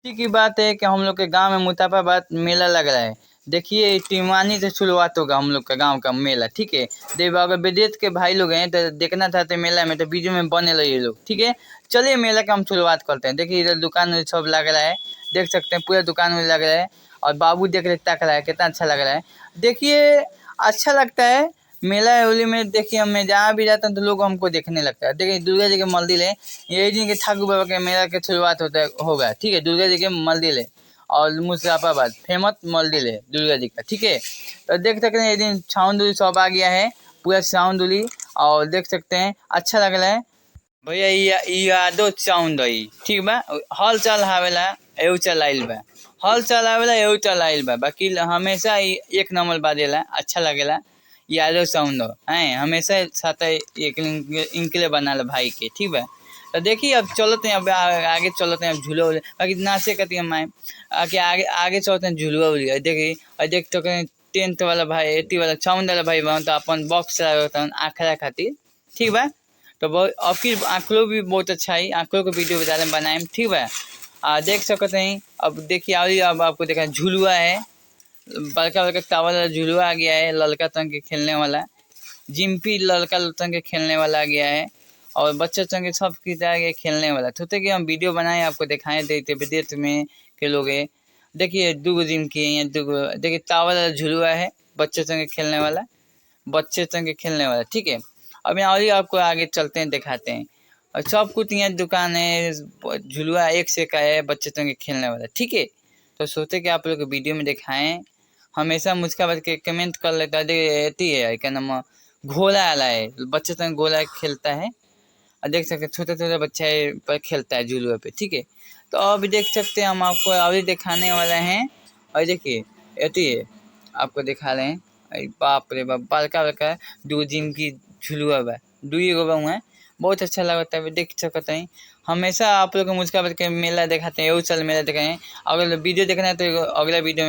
इसी की बात है कि हम लोग के गांव में मुताफाबाद मेला लग रहा है। देखिए टिमवानी से शुरुआत होगा हम लोग का गांव का मेला, ठीक है। देव अगर विदेश के भाई लोग हैं तो देखना चाहते हैं मेला में तो वीडियो में बने रहिए लोग, ठीक है। चलिए मेला का हम शुरुआत करते हैं। देखिए इधर दुकान में सब लग रहा है, देख सकते हैं पूरा दुकान में लग रहा है। और बाबू देख रहे तक रहा है कितना अच्छा लग रहा है। देखिए अच्छा लगता है मेला होली में। देखिए मैं जहाँ भी जाता हूँ तो लोग हमको देखने लगता है। देखिए दुर्गा जी के मंदिर है, यही दिन के ठाकुर बाबा के मेला के शुरुआत होगा, ठीक है। दुर्गा जी के मंदिर है और मुजफ्फराबाद फेमस मंदिर है दुर्गा जी का, ठीक है। तो देख सकते हैं ये दिन छाउंदुली सब आ गया है, पूरा छाउंदुली। और देख सकते हैं अच्छा लग रहा है भैया। यादो चाउंद है, ठीक बा। हल चल हावेला एउ चलाइल बा, हल चलावेला एउ चलाइल बा, बाकी हमेशा एक नंबर बाजेला, अच्छा लगेला। यादव साउंड है हमेशा साथ एक इनके बनाला भाई के, ठीक बा। तो देखिए अब चलते हैं, अब आगे चलते हैं, अब झूला उला बाकी नाचे कती हम आगे आगे आगे चलते हैं झूलवा उलिया। देखिए और देख तो टेंथ वाला भाई एटी वाला साउंड वाला भाई बन तो अपन बॉक्स चलाता आखड़ा खातिर, ठीक बा। तो बहुत आपकी आंकड़ों भी बहुत अच्छा है, आंकड़ों को वीडियो बता बनाए, ठीक बा। देख सकते हैं। अब देखिए अब आपको देखा झुलुआ है, बड़का बड़का टावर वाला झुलुआ आ गया है, लड़का तंग के खेलने वाला जिम्पी लड़का तंग के खेलने वाला आ गया है। और बच्चा तंग के सब की तरह खेलने वाला सोचते कि हम वीडियो बनाए आपको दिखाएं देते विदेश में के लोग है। देखिए दो जिम्की है, दो देखिए टावर वाला झुलुआ है, बच्चे संग खेलने वाला, बच्चे संग खेलने वाला, ठीक है। अब यहाँ और आपको आगे चलते हैं दिखाते हैं। और सब कुछ यहाँ दुकान है, झुलुआ एक से का है, बच्चे संग खेलने वाला, ठीक है। तो सोचते कि आप लोग वीडियो में दिखाएं। हमेशा मुझका बच के कमेंट कर लेता है, है क्या नाम घोड़ा वाला है, बच्चे संग घोड़ा खेलता है। और देख सकते छोटे छोटे बच्चे पर खेलता है झुलुआ पे, ठीक है। तो अभी देख सकते हैं हम आपको अभी दिखाने वाले हैं। और देखिए है आपको दिखा रहे हैं। अरे बाप रे बाप बड़का बड़का दो जिम की झुलुआ बा, दुई गो बा है, बहुत अच्छा लगता है देख सकते हैं। हमेशा आप लोग को मुझका के मेला दिखाते हैं, एउ साल मेला दिखाए हैं। अगर वीडियो देखना है तो अगला वीडियो